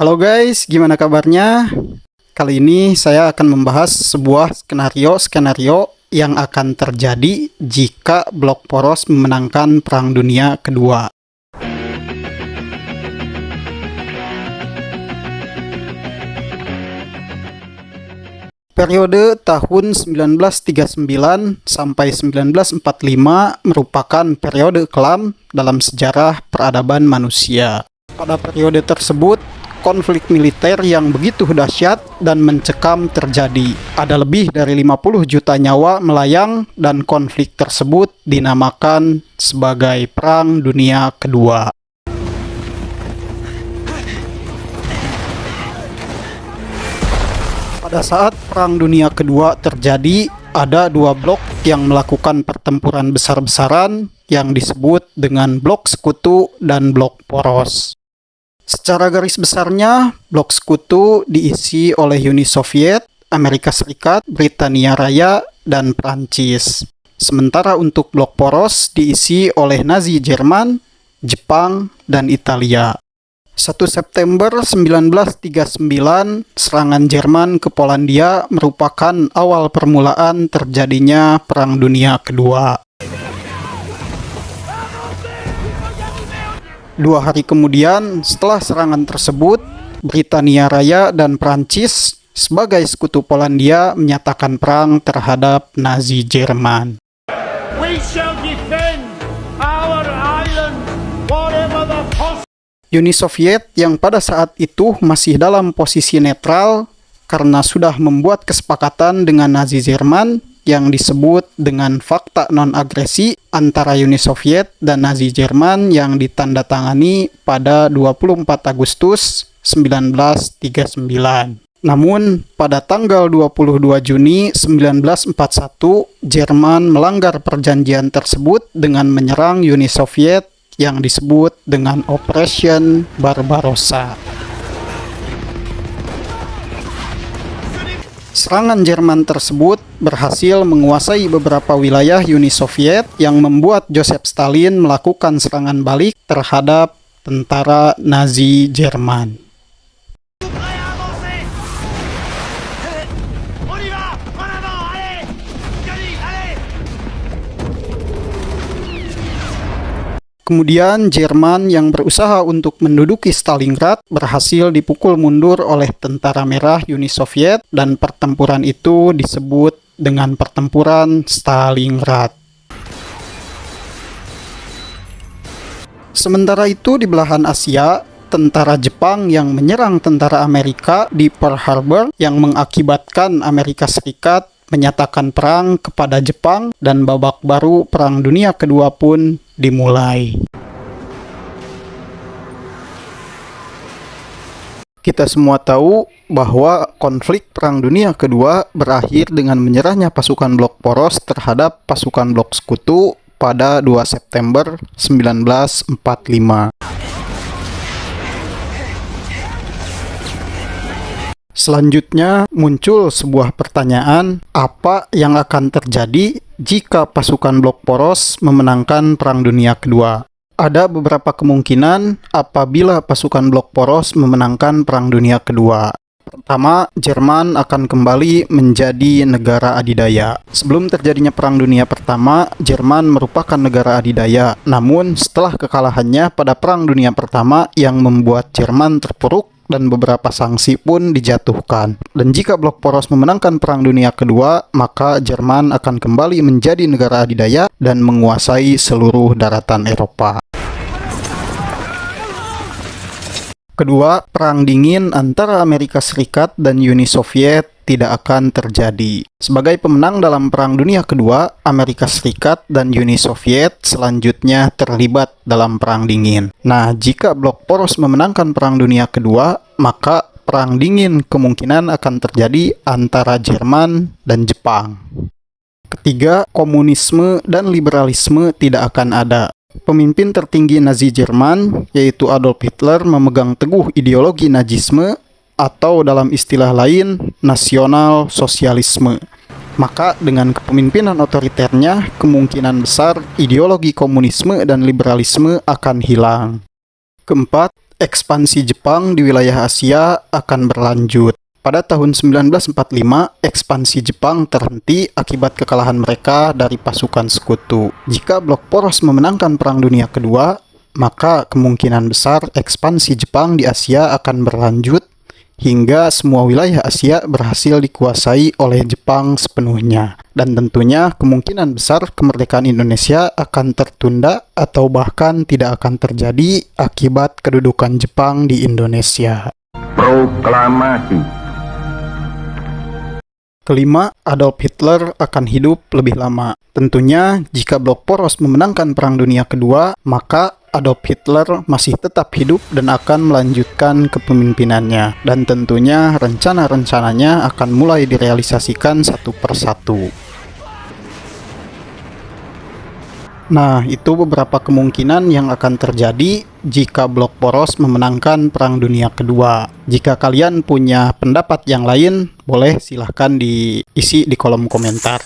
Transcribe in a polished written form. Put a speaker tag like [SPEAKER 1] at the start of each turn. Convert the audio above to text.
[SPEAKER 1] Halo guys, gimana kabarnya? Kali ini saya akan membahas sebuah skenario yang akan terjadi jika blok poros memenangkan Perang Dunia Kedua. Periode tahun 1939 sampai 1945 merupakan periode kelam dalam sejarah peradaban manusia. Pada periode tersebut, konflik militer yang begitu dahsyat dan mencekam terjadi. Ada lebih dari 50 juta nyawa melayang dan konflik tersebut dinamakan sebagai Perang Dunia Kedua. Pada saat Perang Dunia Kedua terjadi, ada dua blok yang melakukan pertempuran besar-besaran yang disebut dengan blok sekutu dan blok poros. Secara garis besarnya, blok sekutu diisi oleh Uni Soviet, Amerika Serikat, Britania Raya, dan Prancis. Sementara untuk blok poros diisi oleh Nazi Jerman, Jepang, dan Italia. 1 September 1939, serangan Jerman ke Polandia merupakan awal permulaan terjadinya Perang Dunia Kedua. 2 hari kemudian, setelah serangan tersebut, Britania Raya dan Prancis sebagai sekutu Polandia menyatakan perang terhadap Nazi Jerman. Uni Soviet yang pada saat itu masih dalam posisi netral karena sudah membuat kesepakatan dengan Nazi Jerman yang disebut dengan Fakta Non-Agresi antara Uni Soviet dan Nazi Jerman yang ditandatangani pada 24 Agustus 1939. Namun, pada tanggal 22 Juni 1941, Jerman melanggar perjanjian tersebut dengan menyerang Uni Soviet yang disebut dengan Operation Barbarossa. Serangan Jerman tersebut berhasil menguasai beberapa wilayah Uni Soviet yang membuat Joseph Stalin melakukan serangan balik terhadap tentara Nazi Jerman. Kemudian Jerman yang berusaha untuk menduduki Stalingrad berhasil dipukul mundur oleh tentara merah Uni Soviet dan pertempuran itu disebut dengan pertempuran Stalingrad. Sementara itu di belahan Asia, tentara Jepang yang menyerang tentara Amerika di Pearl Harbor yang mengakibatkan Amerika Serikat menyatakan perang kepada Jepang dan babak baru Perang Dunia Kedua pun dimulai. Kita semua tahu bahwa konflik Perang Dunia Kedua berakhir dengan menyerahnya pasukan blok poros terhadap pasukan blok sekutu pada 2 September 1945. Selanjutnya muncul sebuah pertanyaan, apa yang akan terjadi jika pasukan blok poros memenangkan Perang Dunia Kedua? Ada beberapa kemungkinan apabila pasukan blok poros memenangkan Perang Dunia Kedua. Pertama, Jerman akan kembali menjadi negara adidaya. Sebelum terjadinya Perang Dunia Pertama, Jerman merupakan negara adidaya. Namun, setelah kekalahannya pada Perang Dunia Pertama yang membuat Jerman terpuruk, dan beberapa sanksi pun dijatuhkan. Dan jika blok poros memenangkan Perang Dunia Kedua, maka Jerman akan kembali menjadi negara adidaya dan menguasai seluruh daratan Eropa. Kedua, Perang Dingin antara Amerika Serikat dan Uni Soviet tidak akan terjadi. Sebagai pemenang dalam Perang Dunia Kedua, Amerika Serikat dan Uni Soviet selanjutnya terlibat dalam Perang Dingin. Nah, jika blok poros memenangkan Perang Dunia Kedua, maka Perang Dingin kemungkinan akan terjadi antara Jerman dan Jepang. Ketiga, komunisme dan liberalisme tidak akan ada. Pemimpin tertinggi Nazi Jerman, yaitu Adolf Hitler, memegang teguh ideologi Nazisme atau dalam istilah lain, nasional sosialisme. Maka dengan kepemimpinan otoriternya, kemungkinan besar ideologi komunisme dan liberalisme akan hilang. Keempat, ekspansi Jepang di wilayah Asia akan berlanjut. Pada tahun 1945, ekspansi Jepang terhenti akibat kekalahan mereka dari pasukan sekutu. Jika blok poros memenangkan Perang Dunia Kedua, maka kemungkinan besar ekspansi Jepang di Asia akan berlanjut hingga semua wilayah Asia berhasil dikuasai oleh Jepang sepenuhnya. Dan tentunya kemungkinan besar kemerdekaan Indonesia akan tertunda atau bahkan tidak akan terjadi akibat kedudukan Jepang di Indonesia.
[SPEAKER 2] Proklamasi.
[SPEAKER 1] Kelima, Adolf Hitler akan hidup lebih lama. Tentunya, jika blok poros memenangkan Perang Dunia Kedua, maka Adolf Hitler masih tetap hidup dan akan melanjutkan kepemimpinannya. Dan tentunya rencana-rencananya akan mulai direalisasikan satu persatu. Nah, itu beberapa kemungkinan yang akan terjadi jika blok poros memenangkan Perang Dunia Kedua. Jika kalian punya pendapat yang lain, boleh silahkan diisi di kolom komentar.